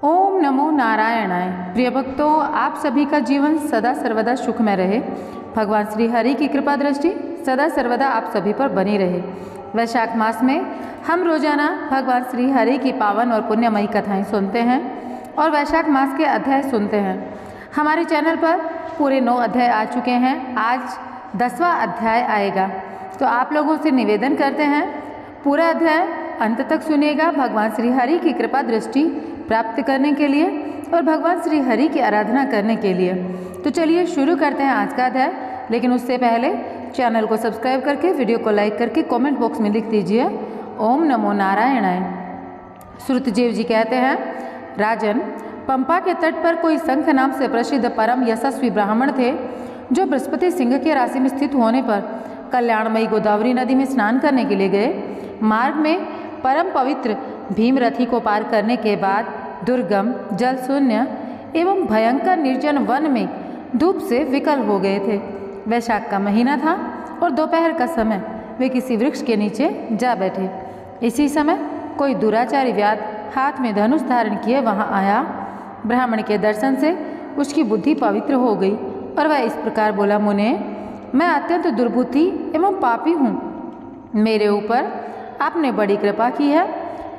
ओम नमो नारायणाय। प्रिय भक्तों, आप सभी का जीवन सदा सर्वदा सुखमय रहे। भगवान श्री हरि की कृपा दृष्टि सदा सर्वदा आप सभी पर बनी रहे। वैशाख मास में हम रोजाना भगवान श्री हरि की पावन और पुण्यमयी कथाएं सुनते हैं और वैशाख मास के अध्याय सुनते हैं। हमारे चैनल पर पूरे 9 अध्याय आ चुके हैं। आज 10वां अध्याय आएगा, तो आप लोगों से निवेदन करते हैं पूरा अध्याय अंत तक सुनिएगा, भगवान श्री हरि की कृपा दृष्टि प्राप्त करने के लिए और भगवान श्री हरि की आराधना करने के लिए। तो चलिए शुरू करते हैं आज का अध्याय। लेकिन उससे पहले चैनल को सब्सक्राइब करके वीडियो को लाइक करके कमेंट बॉक्स में लिख दीजिए ओम नमो नारायणाय। श्रुतजीव जी कहते हैं, राजन, पंपा के तट पर कोई शंख नाम से प्रसिद्ध परम यशस्वी ब्राह्मण थे, जो बृहस्पति सिंह के राशि में स्थित होने पर कल्याणमयी गोदावरी नदी में स्नान करने के लिए गए। मार्ग में परम पवित्र भीमरथी को पार करने के बाद दुर्गम, जल शून्य एवं भयंकर निर्जन वन में धूप से विकल हो गए थे। वैशाख का महीना था और दोपहर का समय वे किसी वृक्ष के नीचे जा बैठे। इसी समय कोई दुराचारी व्याध हाथ में धनुष धारण किए वहां आया। ब्राह्मण के दर्शन से उसकी बुद्धि पवित्र हो गई और वह इस प्रकार बोला, मुने, मैं अत्यंत दुर्बुद्धि एवं पापी हूँ। मेरे ऊपर आपने बड़ी कृपा की है,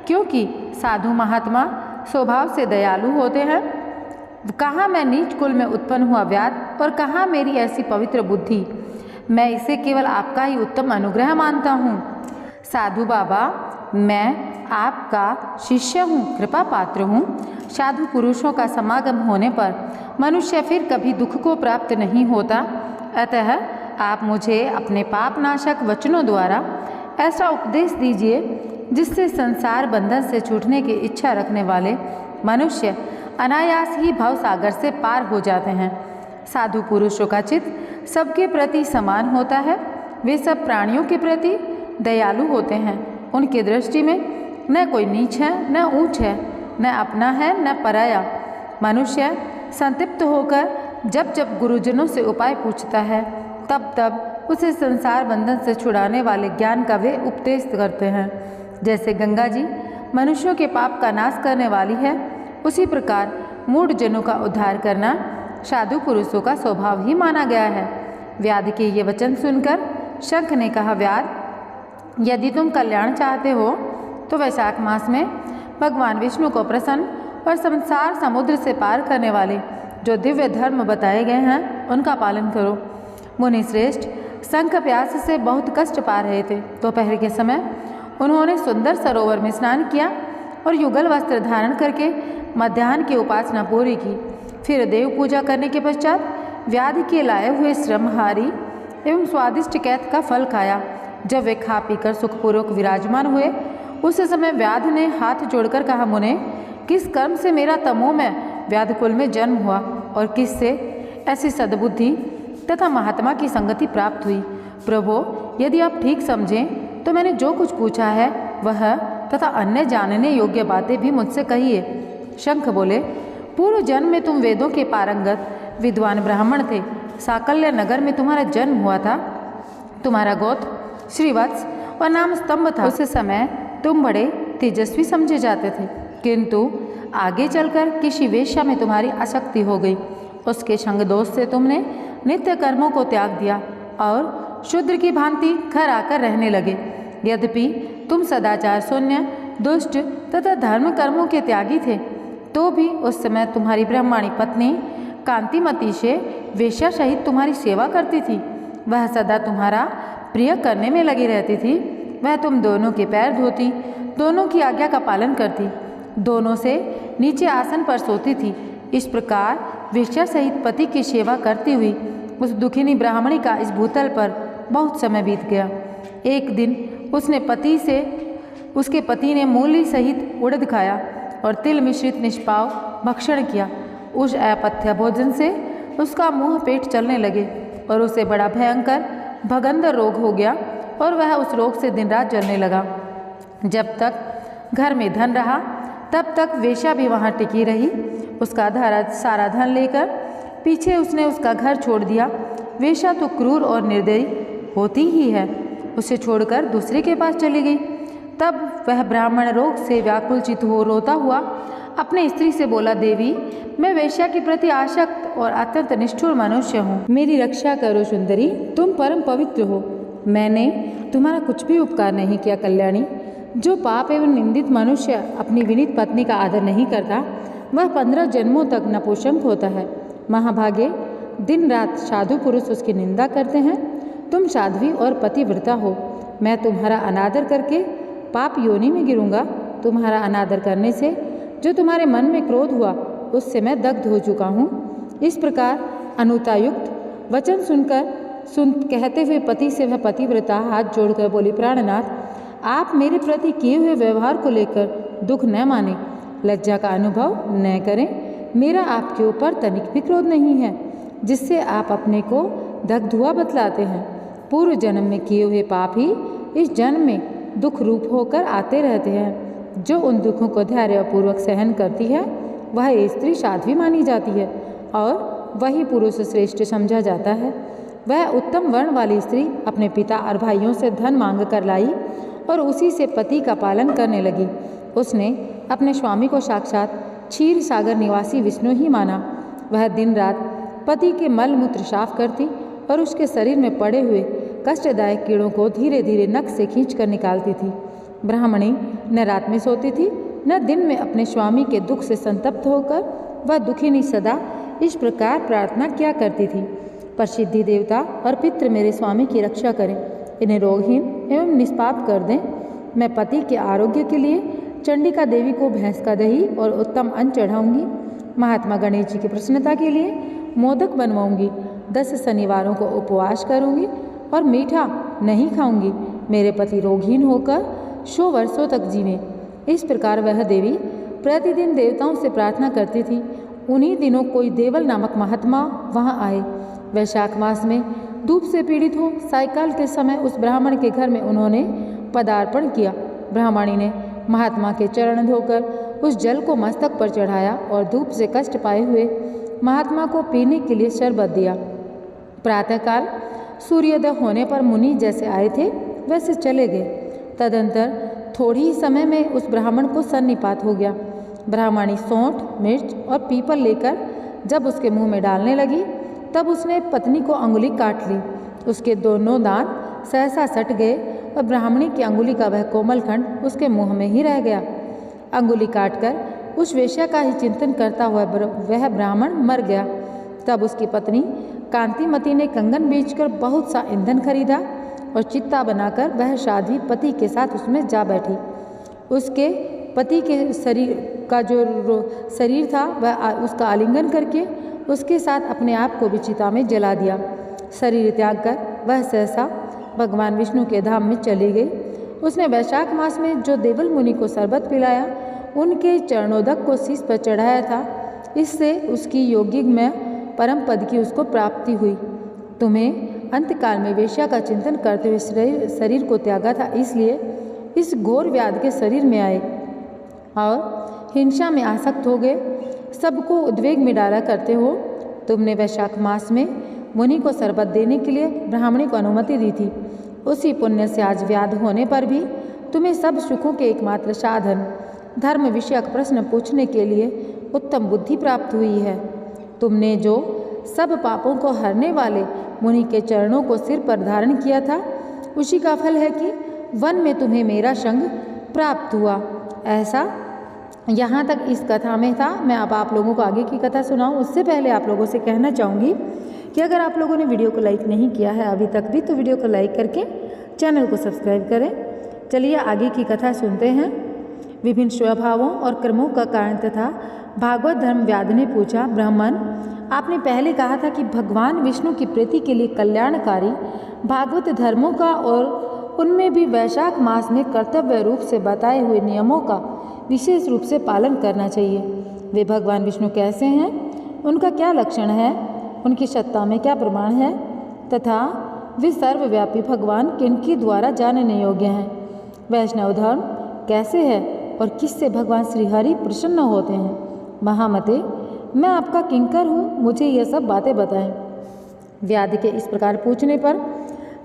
क्योंकि साधु महात्मा स्वभाव से दयालु होते हैं। कहाँ मैं नीच कुल में उत्पन्न हुआ व्याध और कहाँ मेरी ऐसी पवित्र बुद्धि। मैं इसे केवल आपका ही उत्तम अनुग्रह मानता हूँ। साधु बाबा, मैं आपका शिष्य हूँ, कृपा पात्र हूँ। साधु पुरुषों का समागम होने पर मनुष्य फिर कभी दुख को प्राप्त नहीं होता। अतः आप मुझे अपने पाप नाशक वचनों द्वारा ऐसा उपदेश दीजिए जिससे संसार बंधन से छूटने की इच्छा रखने वाले मनुष्य अनायास ही भव सागर से पार हो जाते हैं। साधु पुरुषों का चित्त सबके प्रति समान होता है। वे सब प्राणियों के प्रति दयालु होते हैं। उनकी दृष्टि में न कोई नीच है न ऊंच है, न अपना है न पराया। मनुष्य संतृप्त होकर जब जब गुरुजनों से उपाय पूछता है, तब तब उसे संसार बंधन से छुड़ाने वाले ज्ञान का वे उपदेश करते हैं। जैसे गंगा जी मनुष्यों के पाप का नाश करने वाली है, उसी प्रकार मूढ़ जनों का उद्धार करना साधु पुरुषों का स्वभाव ही माना गया है। व्याध के ये वचन सुनकर शंख ने कहा, व्याध, यदि तुम कल्याण चाहते हो तो वैशाख मास में भगवान विष्णु को प्रसन्न और संसार समुद्र से पार करने वाले जो दिव्य धर्म बताए गए हैं उनका पालन करो। मुनि श्रेष्ठ शंख प्यास से बहुत कष्ट पा रहे थे। दोपहर के समय उन्होंने सुंदर सरोवर में स्नान किया और युगल वस्त्र धारण करके मध्याह्न की उपासना पूरी की। फिर देव पूजा करने के पश्चात व्याध के लाए हुए श्रमहारी एवं स्वादिष्ट कैत का फल खाया। जब वे खा पीकर सुखपूर्वक विराजमान हुए, उस समय व्याध ने हाथ जोड़कर कहा, मुने, किस कर्म से मेरा तमो में व्याध कुल में जन्म हुआ और किससे ऐसी सद्बुद्धि तथा महात्मा की संगति प्राप्त हुई। प्रभो, यदि आप ठीक समझें तो मैंने जो कुछ पूछा है वह तथा अन्य जानने योग्य बातें भी मुझसे कहिए। शंख बोले, पूर्व जन्म में तुम वेदों के पारंगत विद्वान ब्राह्मण थे। साकल्य नगर में तुम्हारा जन्म हुआ था। तुम्हारा गोत्र श्रीवत्स और नाम स्तंभ था। उस समय तुम बड़े तेजस्वी समझे जाते थे, किंतु आगे चलकर किसी वेश्या में तुम्हारी आसक्ति हो गई। उसके संग दोष से तुमने नित्य कर्मों को त्याग दिया और शूद्र की भांति घर आकर रहने लगे। यद्यपि तुम सदाचार शून्य, दुष्ट तथा धर्म कर्मों के त्यागी थे, तो भी उस समय तुम्हारी ब्रह्माणी पत्नी कांतिमती से वेश्या सहित तुम्हारी सेवा करती थी। वह सदा तुम्हारा प्रिय करने में लगी रहती थी। वह तुम दोनों के पैर धोती, दोनों की आज्ञा का पालन करती, दोनों से नीचे आसन पर सोती थी। इस प्रकार वेश्या सहित पति की सेवा करती हुई उस दुखिनी ब्राह्मणी का इस भूतल पर बहुत समय बीत गया। एक दिन उसके पति ने मूली सहित उड़द खाया और तिल मिश्रित निष्पाव भक्षण किया। उस अपथ्य भोजन से उसका मुंह पेट चलने लगे और उसे बड़ा भयंकर भगंदर रोग हो गया और वह उस रोग से दिन रात जलने लगा। जब तक घर में धन रहा तब तक वेश्या भी वहाँ टिकी रही। उसका सारा धन लेकर पीछे उसने उसका घर छोड़ दिया। वेश्या तो क्रूर और निर्दयी होती ही है, उसे छोड़कर दूसरे के पास चली गई। तब वह ब्राह्मण रोग से व्याकुल चित हो रोता हुआ अपने स्त्री से बोला, देवी, मैं वेश्या के प्रति आसक्त और अत्यंत निष्ठुर मनुष्य हूँ। मेरी रक्षा करो सुंदरी, तुम परम पवित्र हो। मैंने तुम्हारा कुछ भी उपकार नहीं किया कल्याणी। जो पाप एवं निंदित मनुष्य अपनी विनीत पत्नी का आदर नहीं करता, वह 15 जन्मों तक नपुंसक होता है। महाभागे, दिन रात साधु पुरुष उसकी निंदा करते हैं। तुम साध्वी और पतिव्रता हो। मैं तुम्हारा अनादर करके पाप योनि में गिरूंगा। तुम्हारा अनादर करने से जो तुम्हारे मन में क्रोध हुआ, उससे मैं दग्ध हो चुका हूँ। इस प्रकार अनुतायुक्त वचन कहते हुए पति से वह पतिव्रता हाथ जोड़कर बोली, प्राणनाथ, आप मेरे प्रति किए हुए व्यवहार को लेकर दुख न माने, लज्जा का अनुभव न करें। मेरा आपके ऊपर तनिक भी क्रोध नहीं है, जिससे आप अपने को दग्ध हुआ बतलाते हैं। पूर्व जन्म में किए हुए पाप ही इस जन्म में दुख रूप होकर आते रहते हैं। जो उन दुखों को धैर्यपूर्वक सहन करती है, वह स्त्री साध्वी मानी जाती है और वही पुरुष श्रेष्ठ समझा जाता है। वह उत्तम वर्ण वाली स्त्री अपने पिता और भाइयों से धन मांग कर लाई और उसी से पति का पालन करने लगी। उसने अपने स्वामी को साक्षात क्षीर सागर निवासी विष्णु ही माना। वह दिन रात पति के मल मूत्र साफ करती और उसके शरीर में पड़े हुए कष्टदायक कीड़ों को धीरे धीरे नख से खींच कर निकालती थी। ब्राह्मणी न रात में सोती थी न दिन में। अपने स्वामी के दुख से संतप्त होकर वह दुखिनी सदा इस प्रकार प्रार्थना किया करती थी, प्रसिद्धि देवता और पितृ मेरे स्वामी की रक्षा करें, इन्हें रोगहीन एवं निष्पाप कर दें। मैं पति के आरोग्य के लिए चंडिका देवी को भैंस का दही और उत्तम अन्न चढ़ाऊंगी। महात्मा गणेश जी की प्रसन्नता के लिए मोदक बनवाऊंगी। 10 शनिवारों को उपवास करूंगी और मीठा नहीं खाऊंगी। मेरे पति रोगहीन होकर 100 वर्षों तक जीवें। इस प्रकार वह देवी प्रतिदिन देवताओं से प्रार्थना करती थी। उन्हीं दिनों कोई देवल नामक महात्मा वहां आए। वैशाख मास में धूप से पीड़ित हो सायकाल के समय उस ब्राह्मण के घर में उन्होंने पदार्पण किया। ब्राह्मणी ने महात्मा के चरण धोकर उस जल को मस्तक पर चढ़ाया और धूप से कष्ट पाए हुए महात्मा को पीने के लिए शरबत दिया। प्रातःकाल सूर्योदय होने पर मुनि जैसे आए थे वैसे चले गए। तदंतर थोड़ी ही समय में उस ब्राह्मण को सन्निपात हो गया। ब्राह्मणी सौंठ, मिर्च और पीपल लेकर जब उसके मुंह में डालने लगी, तब उसने पत्नी को अंगुली काट ली। उसके दोनों दांत सहसा सट गए और ब्राह्मणी की अंगुली का वह कोमल खंड उसके मुंह में ही रह गया। अंगुली काटकर उस वेश्या का ही चिंतन करता हुआ वह ब्राह्मण मर गया। तब उसकी पत्नी कांतिमती ने कंगन बेचकर बहुत सा ईंधन खरीदा और चित्ता बनाकर वह साध्वी पति के साथ उसमें जा बैठी। उसके पति के शरीर का जो शरीर था वह उसका आलिंगन करके उसके साथ अपने आप को भी चिता में जला दिया। शरीर त्याग कर वह सहसा भगवान विष्णु के धाम में चली गई। उसने वैशाख मास में जो देवल मुनि को शरबत पिलाया, उनके चरणोदक को शीश पर चढ़ाया था। इससे उसकी योगिक में परम पद की उसको प्राप्ति हुई। तुम्हें अंतकाल में वेश्या का चिंतन करते हुए शरीर को त्यागा था, इसलिए इस घोर व्याध के शरीर में आए और हिंसा में आसक्त हो गए। सबको उद्वेग में डाला करते हो। तुमने वैशाख मास में मुनि को शरबत देने के लिए ब्राह्मणी को अनुमति दी थी। उसी पुण्य से आज व्याध होने पर भी तुम्हें सब सुखों के एकमात्र साधन धर्म विषयक प्रश्न पूछने के लिए उत्तम बुद्धि प्राप्त हुई है। तुमने जो सब पापों को हरने वाले मुनि के चरणों को सिर पर धारण किया था, उसी का फल है कि वन में तुम्हें मेरा संग प्राप्त हुआ। ऐसा यहाँ तक इस कथा में था। मैं अब आप लोगों को आगे की कथा सुनाऊं, उससे पहले आप लोगों से कहना चाहूँगी कि अगर आप लोगों ने वीडियो को लाइक नहीं किया है अभी तक भी, तो वीडियो को लाइक करके चैनल को सब्सक्राइब करें। चलिए आगे की कथा सुनते हैं। विभिन्न स्वभावों और कर्मों का कारण तथा भागवत धर्म व्याध ने पूछा, ब्राह्मण, आपने पहले कहा था कि भगवान विष्णु की प्रीति के लिए कल्याणकारी भागवत धर्मों का और उनमें भी वैशाख मास में कर्तव्य रूप से बताए हुए नियमों का विशेष रूप से पालन करना चाहिए। वे भगवान विष्णु कैसे हैं, उनका क्या लक्षण है, उनकी सत्ता में क्या प्रमाण है तथा वे सर्वव्यापी भगवान किनके द्वारा जानने योग्य हैं। वैष्णव धर्म कैसे है और किससे भगवान श्रीहरि प्रसन्न होते हैं। महामते, मैं आपका किंकर हूँ, मुझे यह सब बातें बताएं। व्याध के इस प्रकार पूछने पर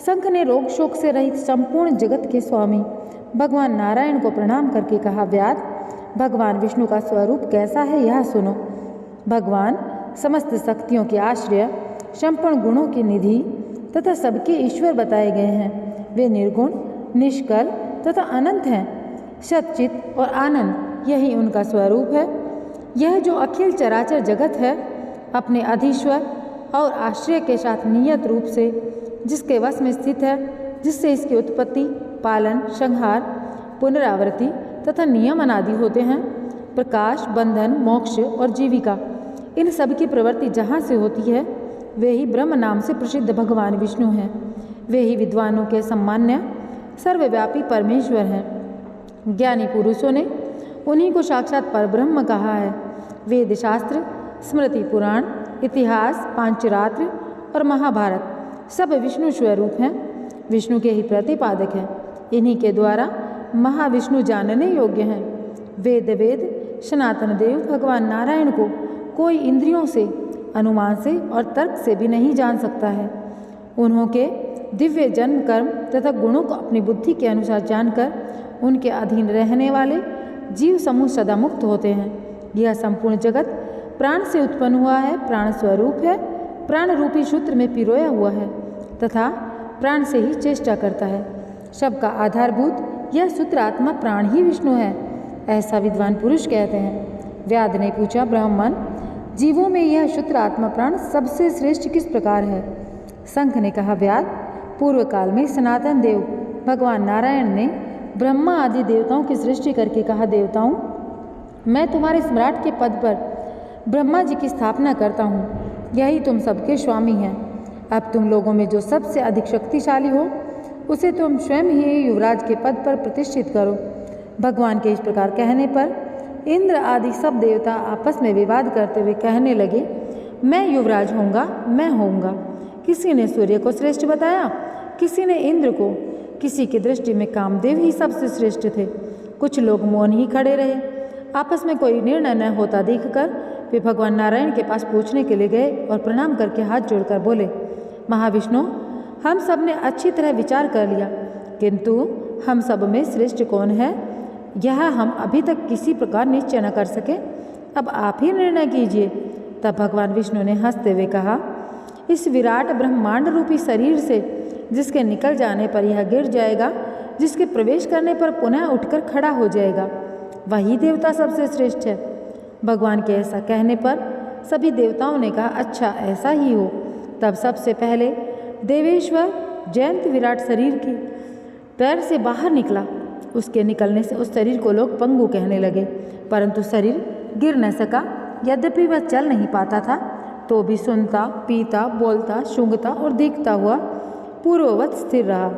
शंख ने रोग शोक से रहित संपूर्ण जगत के स्वामी भगवान नारायण को प्रणाम करके कहा, व्याध, भगवान विष्णु का स्वरूप कैसा है यह सुनो। भगवान समस्त शक्तियों के आश्रय, संपूर्ण गुणों की निधि तथा सबके ईश्वर बताए गए हैं। वे निर्गुण, निष्कल तथा अनंत हैं। सच्चित और आनंद यही उनका स्वरूप है। यह जो अखिल चराचर जगत है, अपने अधीश्वर और आश्रय के साथ नियत रूप से जिसके वश में स्थित है, जिससे इसकी उत्पत्ति, पालन, संहार, पुनरावृत्ति तथा नियमन आदि होते हैं, प्रकाश, बंधन, मोक्ष और जीविका, इन सब की प्रवृत्ति जहाँ से होती है, वे ही ब्रह्म नाम से प्रसिद्ध भगवान विष्णु हैं। वे ही विद्वानों के सम्मान्य सर्वव्यापी परमेश्वर हैं। ज्ञानी पुरुषों ने उन्हीं को साक्षात परब्रह्म कहा है। वेद शास्त्र, स्मृति, पुराण, इतिहास, पांचरात्र और महाभारत सब विष्णु स्वरूप हैं, विष्णु के ही प्रतिपादक हैं। इन्हीं के द्वारा महाविष्णु जानने योग्य हैं। वेद सनातन देव भगवान नारायण को कोई इंद्रियों से, अनुमान से और तर्क से भी नहीं जान सकता है। उन्हों के दिव्य जन्म, कर्म तथा गुणों को अपनी बुद्धि के अनुसार जानकर उनके अधीन रहने वाले जीव समूह सदा मुक्त होते हैं। यह संपूर्ण जगत प्राण से उत्पन्न हुआ है, प्राण स्वरूप है, प्राण रूपी सूत्र में पिरोया हुआ है तथा प्राण से ही चेष्टा करता है। सबका आधारभूत यह सूत्र आत्मा प्राण ही विष्णु है, ऐसा विद्वान पुरुष कहते हैं। व्याध ने पूछा, ब्राह्मण, जीवों में यह सूत्र आत्मा प्राण सबसे श्रेष्ठ किस प्रकार है? शंख ने कहा, व्याध, पूर्व काल में सनातन देव भगवान नारायण ने ब्रह्मा आदि देवताओं की सृष्टि करके कहा, देवताओं, मैं तुम्हारे सम्राट के पद पर ब्रह्मा जी की स्थापना करता हूँ। यही तुम सबके स्वामी हैं। अब तुम लोगों में जो सबसे अधिक शक्तिशाली हो, उसे तुम स्वयं ही युवराज के पद पर प्रतिष्ठित करो। भगवान के इस प्रकार कहने पर इंद्र आदि सब देवता आपस में विवाद करते हुए कहने लगे, मैं युवराज होऊंगा, मैं होऊंगा। किसी ने सूर्य को श्रेष्ठ बताया, किसी ने इंद्र को। किसी की दृष्टि में कामदेव ही सबसे श्रेष्ठ थे। कुछ लोग मौन ही खड़े रहे। आपस में कोई निर्णय न होता देखकर वे भगवान नारायण के पास पूछने के लिए गए और प्रणाम करके हाथ जोड़कर बोले, महाविष्णु, हम सब ने अच्छी तरह विचार कर लिया, किंतु हम सब में श्रेष्ठ कौन है यह हम अभी तक किसी प्रकार निश्चय न कर सके। अब आप ही निर्णय कीजिए। तब भगवान विष्णु ने हंसते हुए कहा, इस विराट ब्रह्मांड रूपी शरीर से जिसके निकल जाने पर यह गिर जाएगा, जिसके प्रवेश करने पर पुनः उठकर खड़ा हो जाएगा, वही देवता सबसे श्रेष्ठ है। भगवान के ऐसा कहने पर सभी देवताओं ने कहा, अच्छा ऐसा ही हो। तब सबसे पहले देवेश्वर जयंत विराट शरीर के पैर से बाहर निकला। उसके निकलने से उस शरीर को लोग पंगु कहने लगे, परंतु शरीर गिर न सका। यद्यपि वह चल नहीं पाता था, तो भी सुनता, पीता, बोलता, सूंघता और देखता हुआ पूर्ववत स्थिर रहा।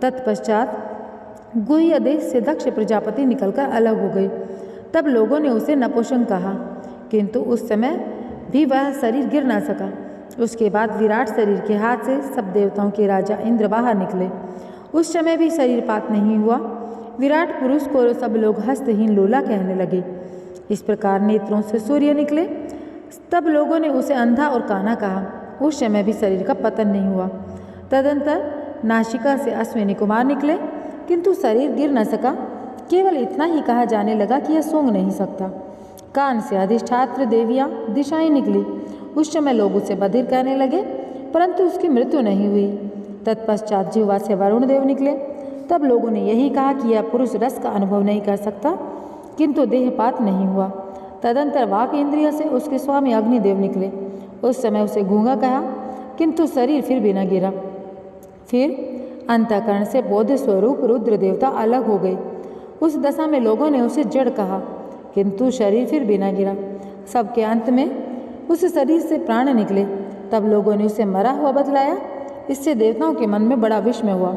तत्पश्चात गुह्य देश से दक्ष प्रजापति निकलकर अलग हो गए। तब लोगों ने उसे नपुंसक कहा, किंतु उस समय भी वह शरीर गिर न सका। उसके बाद विराट शरीर के हाथ से सब देवताओं के राजा इंद्र बाहर निकले। उस समय भी शरीरपात नहीं हुआ। विराट पुरुष को सब लोग हस्तहीन लोला कहने लगे। इस प्रकार नेत्रों से सूर्य निकले। तब लोगों ने उसे अंधा और काना कहा। उस समय भी शरीर का पतन नहीं हुआ। तदंतर नासिका से अश्विनी कुमार निकले, किंतु शरीर गिर न सका। केवल इतना ही कहा जाने लगा कि यह सूंघ नहीं सकता। कान से अधिष्ठात्र देवियाँ दिशाएं निकली। उस समय लोग उसे बधिर कहने लगे, परंतु उसकी मृत्यु नहीं हुई। तत्पश्चात जिह्वा से वरुण देव निकले। तब लोगों ने यही कहा कि यह पुरुष रस का अनुभव नहीं कर सकता, किंतु देहपात नहीं हुआ। तदंतर वाक इंद्रिय से उसके स्वामी अग्निदेव निकले। उस समय उसे गूंगा कहा, किंतु शरीर फिर भी न गिरा। फिर अंतःकरण से बोध स्वरूप रुद्र देवता अलग हो गए। उस दशा में लोगों ने उसे जड़ कहा, किंतु शरीर फिर भी न गिरा। सबके अंत में उस शरीर से प्राण निकले। तब लोगों ने उसे मरा हुआ बतलाया। इससे देवताओं के मन में बड़ा विस्मय हुआ।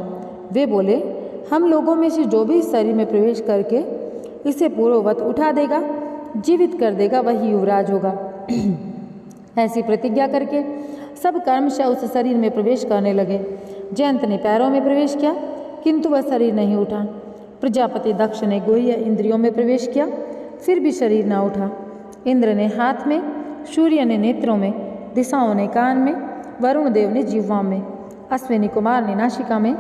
वे बोले, हम लोगों में से जो भी इस शरीर में प्रवेश करके इसे पूर्ववत उठा देगा, जीवित कर देगा, वही युवराज होगा। ऐसी प्रतिज्ञा करके सब कर्मशः उस शरीर में प्रवेश करने लगे। जयंत ने पैरों में प्रवेश किया, किंतु वह शरीर नहीं उठा। प्रजापति दक्ष ने गुह्य इंद्रियों में प्रवेश किया, फिर भी शरीर न उठा। इंद्र ने हाथ में, सूर्य ने नेत्रों में, दिशाओं ने कान में, वरुण देव ने जिह्वा में, अश्विनी कुमार ने नासिका में,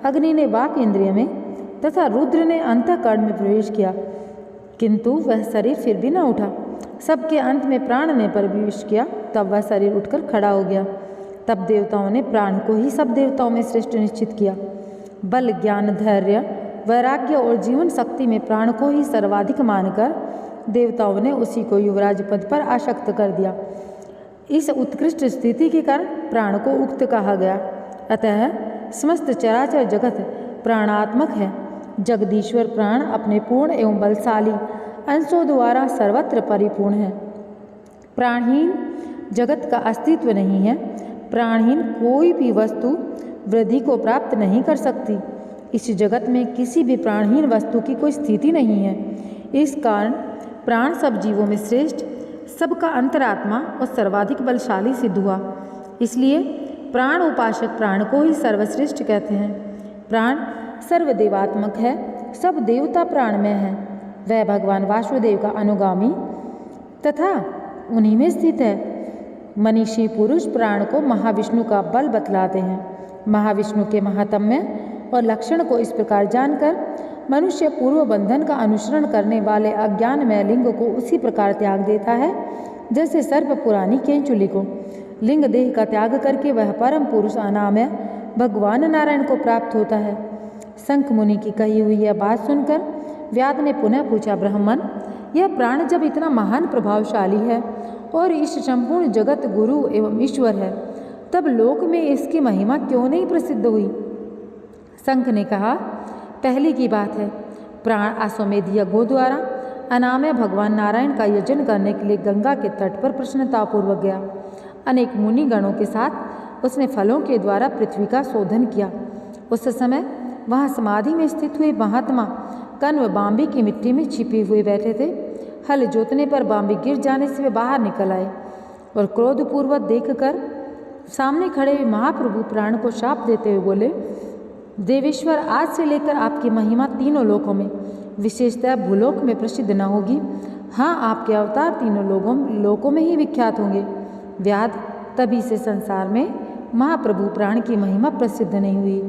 अग्नि ने वाक इंद्रिय में तथा रुद्र ने अंतःकरण में प्रवेश किया, किंतु वह शरीर फिर भी न उठा। सबके अंत में प्राण ने प्रवेश किया, तब वह शरीर उठकर खड़ा हो गया। तब देवताओं ने प्राण को ही सब देवताओं में श्रेष्ठ निश्चित किया। बल, ज्ञान, धैर्य, वैराग्य और जीवन शक्ति में प्राण को ही सर्वाधिक मानकर देवताओं ने उसी को युवराज पद पर आसक्त कर दिया। इस उत्कृष्ट स्थिति के कारण प्राण को उक्त कहा गया। अतः समस्त चराचर जगत प्राणात्मक है। जगदीश्वर प्राण अपने पूर्ण एवं बलशाली अंशों द्वारा सर्वत्र परिपूर्ण है। प्राणहीन जगत का अस्तित्व नहीं है। प्राणहीन कोई भी वस्तु वृद्धि को प्राप्त नहीं कर सकती। इस जगत में किसी भी प्राणहीन वस्तु की कोई स्थिति नहीं है। इस कारण प्राण सब जीवों में श्रेष्ठ, सबका अंतरात्मा और सर्वाधिक बलशाली सिद्ध हुआ। इसलिए प्राण उपासक प्राण को ही सर्वश्रेष्ठ कहते हैं। प्राण सर्वदेवात्मक है, सब देवता प्राण में है। वह भगवान वासुदेव का अनुगामी तथा उन्हीं में स्थित है। मनीषी पुरुष प्राण को महाविष्णु का बल बतलाते हैं। महाविष्णु के महात्म्य और लक्षण को इस प्रकार जानकर मनुष्य पूर्व बंधन का अनुसरण करने वाले अज्ञानमय लिंग को उसी प्रकार त्याग देता है जैसे सर्प पुरानी केंचुली को। लिंग देह का त्याग करके वह परम पुरुष अनामय भगवान नारायण को प्राप्त होता है। शंख मुनि की कही हुई यह बात सुनकर व्याध ने पुनः पूछा, ब्राह्मण, यह प्राण जब इतना महान प्रभावशाली है और इस संपूर्ण जगत गुरु एवं ईश्वर है, तब लोक में इसकी महिमा क्यों नहीं प्रसिद्ध हुई? शंख ने कहा, पहले की बात है, प्राण अश्वमेध यज्ञों द्वारा अनामय भगवान नारायण का यजन करने के लिए गंगा के तट पर प्रसन्नतापूर्वक गया। अनेक मुनि गणों के साथ उसने फलों के द्वारा पृथ्वी का शोधन किया। उस समय वहाँ समाधि में स्थित हुए महात्मा कण्व बाम्बी की मिट्टी में छिपे हुए बैठे थे। हल जोतने पर बाम्बी गिर जाने से वे बाहर निकल आए और क्रोधपूर्वक देखकर सामने खड़े हुए महाप्रभु प्राण को शाप देते हुए बोले, देवेश्वर, आज से लेकर आपकी महिमा तीनों लोकों में, विशेषतः भूलोक में प्रसिद्ध न होगी। हाँ, आपके अवतार तीनों लोकों में ही विख्यात होंगे। व्याध, तभी से संसार में महाप्रभु प्राण की महिमा प्रसिद्ध नहीं हुई।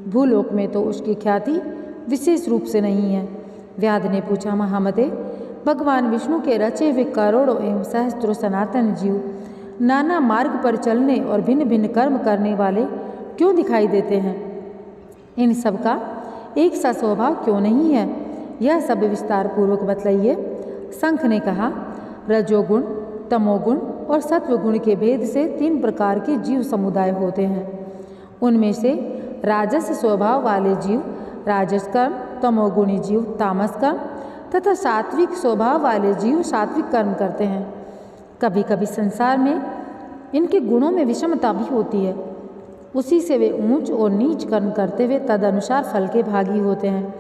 भूलोक में तो उसकी ख्याति विशेष रूप से नहीं है। व्याध ने पूछा, महामते, भगवान विष्णु के रचे हुए करोड़ों एवं सहस्त्रों सनातन जीव नाना मार्ग पर चलने और भिन्न भिन्न कर्म करने वाले क्यों दिखाई देते हैं? इन सब का एक सा स्वभाव क्यों नहीं है? यह सब विस्तार पूर्वक बतलाइए। शंख ने कहा, रजोगुण, तमोगुण और सत्वगुण के भेद से 3 प्रकार के जीव समुदाय होते हैं। उनमें से राजस स्वभाव वाले जीव राजस कर्म, तमोगुणी जीव तामस कर्म तथा सात्विक स्वभाव वाले जीव सात्विक कर्म करते हैं। कभी कभी संसार में इनके गुणों में विषमता भी होती है। उसी से वे ऊंच और नीच कर्म करते हुए तदनुसार फल के भागी होते हैं।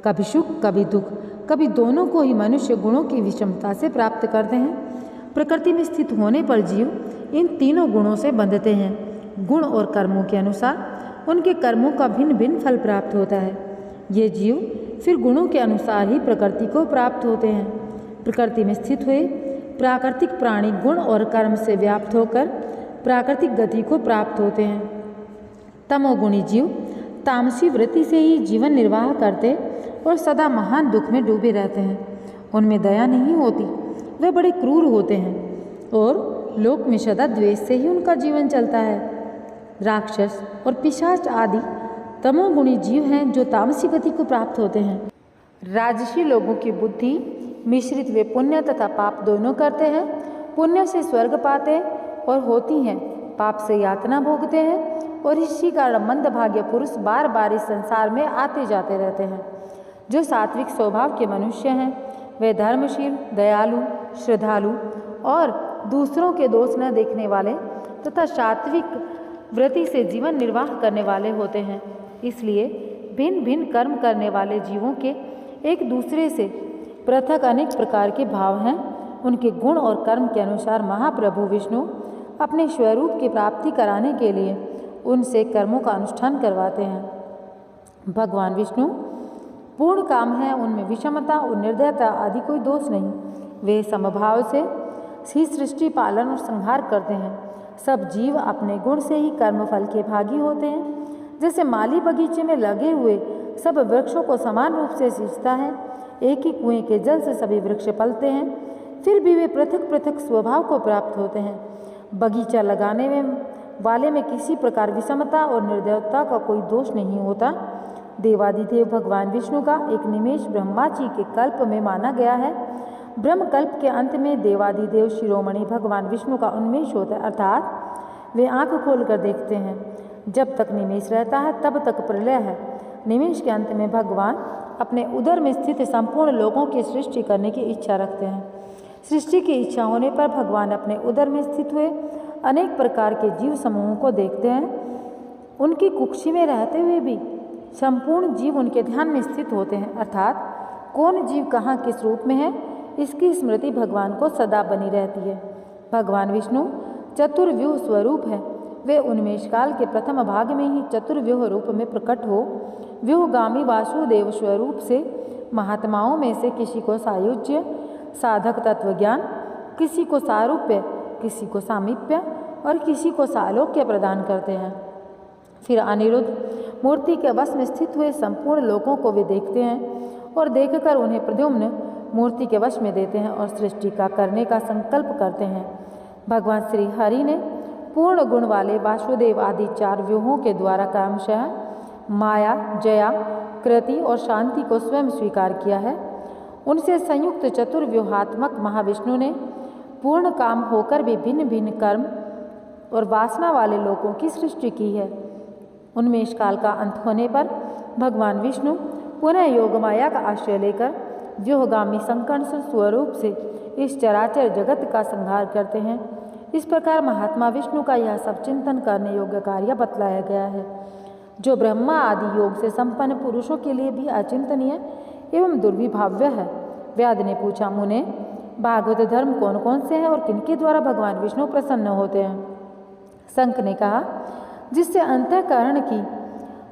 कभी सुख, कभी दुख, कभी दोनों को ही मनुष्य गुणों की विषमता से प्राप्त करते हैं। प्रकृति में स्थित होने पर जीव इन तीनों गुणों से बंधते हैं। गुण और कर्मों के अनुसार उनके कर्मों का भिन्न भिन्न फल प्राप्त होता है। ये जीव फिर गुणों के अनुसार ही प्रकृति को प्राप्त होते हैं। प्रकृति में स्थित हुए प्राकृतिक प्राणी गुण और कर्म से व्याप्त होकर प्राकृतिक गति को प्राप्त होते हैं। तमोगुणी जीव तामसी वृत्ति से ही जीवन निर्वाह करते और सदा महान दुख में डूबे रहते हैं। उनमें दया नहीं होती, वे बड़े क्रूर होते हैं और लोक में सदा द्वेष से ही उनका जीवन चलता है। राक्षस और पिशाच आदि तमोगुणी जीव हैं जो तामसी गति को प्राप्त होते हैं। राजसी लोगों की बुद्धि मिश्रित वे पुण्य तथा पाप दोनों करते हैं। पुण्य से स्वर्ग पाते और होती हैं, पाप से यातना भोगते हैं और इसी कारण मंदभाग्य पुरुष बार बार इस संसार में आते जाते रहते हैं। जो सात्विक स्वभाव के मनुष्य हैं वे धर्मशील, दयालु, श्रद्धालु और दूसरों के दोष न देखने वाले तथा सात्विक वृत्ति से जीवन निर्वाह करने वाले होते हैं। इसलिए भिन्न भिन्न कर्म करने वाले जीवों के एक दूसरे से पृथक अनेक प्रकार के भाव हैं। उनके गुण और कर्म के अनुसार महाप्रभु विष्णु अपने स्वरूप की प्राप्ति कराने के लिए उनसे कर्मों का अनुष्ठान करवाते हैं। भगवान विष्णु पूर्ण काम है, उनमें विषमता और निर्दयता आदि कोई दोष नहीं। वे समभाव से ही सृष्टि पालन और संहार करते हैं। सब जीव अपने गुण से ही कर्मफल के भागी होते हैं। जैसे माली बगीचे में लगे हुए सब वृक्षों को समान रूप से सींचता है, एक ही कुएं के जल से सभी वृक्ष पलते हैं, फिर भी वे पृथक पृथक स्वभाव को प्राप्त होते हैं। बगीचा लगाने में वाले में किसी प्रकार विषमता और निर्दयता का कोई दोष नहीं होता। देवादिदेव भगवान विष्णु का एक निमेष ब्रह्मा जी के कल्प में माना गया है। ब्रह्म कल्प के अंत में देवादिदेव शिरोमणि भगवान विष्णु का उन्मेष होता है, अर्थात वे आंख खोलकर देखते हैं। जब तक निमेष रहता है तब तक प्रलय है। निमेष के अंत में भगवान अपने उदर में स्थित संपूर्ण लोगों की सृष्टि करने की इच्छा रखते हैं। सृष्टि की इच्छा होने पर भगवान अपने उदर में स्थित हुए अनेक प्रकार के जीव समूहों को देखते हैं। उनकी कुक्षी में रहते हुए भी संपूर्ण जीव उनके ध्यान में स्थित होते हैं, अर्थात कौन जीव कहाँ किस रूप में है इसकी स्मृति भगवान को सदा बनी रहती है। भगवान विष्णु चतुर्व्यूह स्वरूप है। वे उन्मेष काल के प्रथम भाग में ही चतुर्व्यूह रूप में प्रकट हो व्यूहगामी वासुदेव स्वरूप से महात्माओं में से किसी को सायुज्य साधक तत्वज्ञान, किसी को सारूप्य, किसी को सामीप्य और किसी को सालोक्य प्रदान करते हैं। फिर अनिरुद्ध मूर्ति के वश में स्थित हुए संपूर्ण लोगों को वे देखते हैं और देखकर उन्हें प्रद्युम्न मूर्ति के वश में देते हैं और सृष्टि का करने का संकल्प करते हैं। भगवान श्री हरि ने पूर्ण गुण वाले वासुदेव आदि 4 व्यूहों के द्वारा क्रमशः माया, जया, कृति और शांति को स्वयं स्वीकार किया है। उनसे संयुक्त चतुर्व्यूहात्मक महाविष्णु ने पूर्ण काम होकर भी भिन्न भिन्न कर्म और वासना वाले लोगों की सृष्टि की है। उन्मेष काल का अंत होने पर भगवान विष्णु पुनः योग माया का आश्रय लेकर व्यूहगामी संकर्ष स्वरूप से इस चराचर जगत का संहार करते हैं। इस प्रकार महात्मा विष्णु का यह सब चिंतन करने योग्य कार्य बतलाया गया है, जो ब्रह्मा आदि योग से संपन्न पुरुषों के लिए भी अचिंतनीय एवं दुर्विभाव्य है। व्याध ने पूछा, मुने, भागवत धर्म कौन कौन से हैं और किनके द्वारा भगवान विष्णु प्रसन्न होते हैं? शंख ने कहा, जिससे अंतःकरण की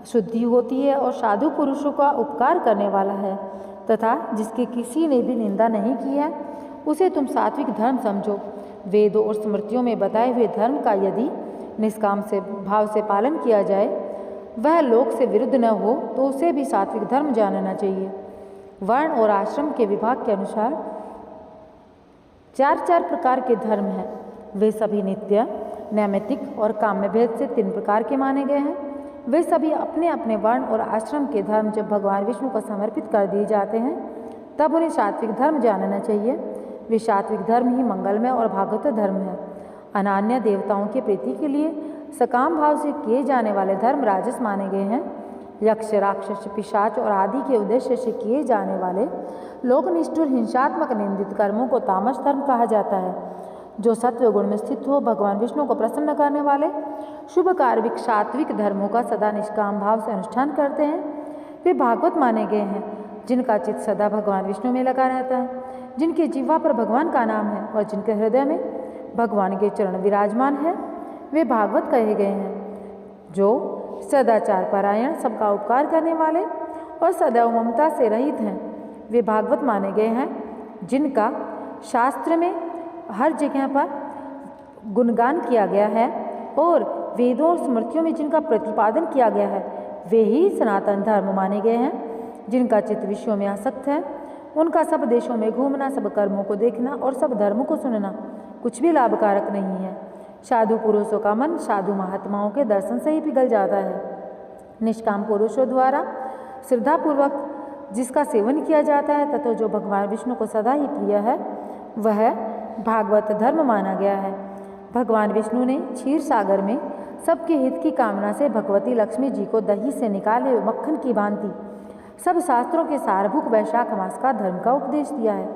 शुद्धि होती है और साधु पुरुषों का उपकार करने वाला है तथा जिसकी किसी ने भी निंदा नहीं की है, उसे तुम सात्विक धर्म समझो। वेदों और स्मृतियों में बताए हुए धर्म का यदि निष्काम से भाव से पालन किया जाए, वह लोक से विरुद्ध न हो, तो उसे भी सात्विक धर्म जानना चाहिए। वर्ण और आश्रम के विभाग के अनुसार 4 प्रकार के धर्म हैं। वे सभी नित्य, नैमित्तिक और काम्य भेद से 3 प्रकार के माने गए हैं। वे सभी अपने अपने वर्ण और आश्रम के धर्म जब भगवान विष्णु को समर्पित कर दिए जाते हैं, तब उन्हें सात्विक धर्म जानना चाहिए। वे सात्विक धर्म ही मंगलमय और भागवत धर्म है। अनान्य देवताओं की प्रीति के लिए सकाम भाव से किए जाने वाले धर्म राजस माने गए हैं। यक्ष, राक्षस, पिशाच और आदि के उद्देश्य से किए जाने वाले लोकनिष्ठुर हिंसात्मक निंदित कर्मों को तामस धर्म कहा जाता है। जो सत्व गुण में स्थित हो भगवान विष्णु को प्रसन्न करने वाले शुभ कार्मिक सात्विक धर्मों का सदा निष्काम भाव से अनुष्ठान करते हैं, वे भागवत माने गए हैं। जिनका चित्त सदा भगवान विष्णु में लगा रहता है, जिनके जीवा पर भगवान का नाम है और जिनके हृदय में भगवान के चरण विराजमान है, वे भागवत कहे गए हैं। जो सदाचार परायण, सबका उपकार करने वाले और सदैव ममता से रहित हैं, वे भागवत माने गए हैं। जिनका शास्त्र में हर जगह पर गुणगान किया गया है और वेदों और स्मृतियों में जिनका प्रतिपादन किया गया है, वे ही सनातन धर्म माने गए हैं। जिनका चित्त विषयों में आसक्त है, उनका सब देशों में घूमना, सब कर्मों को देखना और सब धर्मों को सुनना कुछ भी लाभकारक नहीं है। साधु पुरुषों का मन साधु महात्माओं के दर्शन से ही पिघल जाता है। निष्काम पुरुषों द्वारा श्रद्धापूर्वक जिसका सेवन किया जाता है तथा जो भगवान विष्णु को सदा ही प्रिय है, वह भागवत धर्म माना गया है। भगवान विष्णु ने क्षीर सागर में सबके हित की कामना से भगवती लक्ष्मी जी को दही से निकाले हुए मक्खन की भांति सब शास्त्रों के सारभूत वैशाख मास का धर्म का उपदेश दिया है।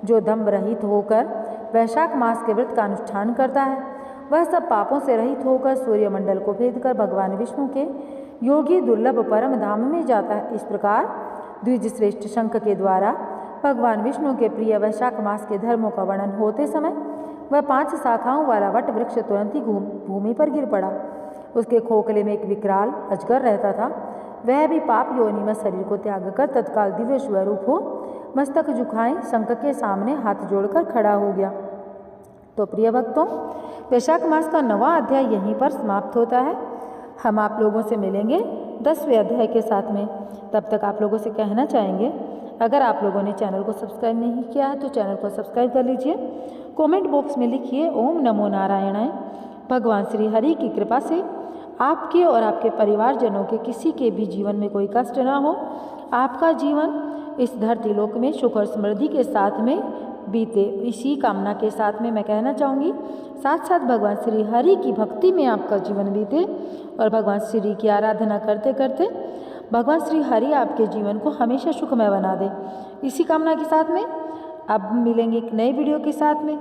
जो दम्भ रहित होकर वैशाख मास के व्रत का अनुष्ठान करता है, वह सब पापों से रहित होकर सूर्यमंडल को भेद कर भगवान विष्णु के योगी दुर्लभ परम धाम में जाता है। इस प्रकार द्विज श्रेष्ठ शंख के द्वारा भगवान विष्णु के प्रिय वैशाख मास के धर्मों का वर्णन होते समय वह 5 शाखाओं वाला वट वृक्ष तुरंत ही भूमि पर गिर पड़ा। उसके खोखले में एक विकराल अजगर रहता था। वह भी पाप योनि में शरीर को त्याग कर तत्काल दिव्य स्वरूप हो मस्तक झुकाए शंख के सामने हाथ जोड़कर खड़ा हो गया। तो प्रिय भक्तों, वैशाख मास का 9वां अध्याय यहीं पर समाप्त होता है। हम आप लोगों से मिलेंगे 10वें अध्याय के साथ में। तब तक आप लोगों से कहना चाहेंगे, अगर आप लोगों ने चैनल को सब्सक्राइब नहीं किया है तो चैनल को सब्सक्राइब कर लीजिए। कमेंट बॉक्स में लिखिए ओम नमो नारायणाय। भगवान श्री हरि की कृपा से आपके और आपके परिवारजनों के किसी के भी जीवन में कोई कष्ट ना हो, आपका जीवन इस धरती लोक में सुख और समृद्धि के साथ में बीते, इसी कामना के साथ में मैं कहना चाहूँगी। साथ साथ भगवान श्री हरि की भक्ति में आपका जीवन बीते और भगवान श्री की आराधना करते करते भगवान श्री हरि आपके जीवन को हमेशा सुखमय बना दे, इसी कामना के साथ में अब मिलेंगे एक नए वीडियो के साथ में।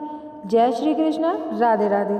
जय श्री कृष्णा, राधे राधे।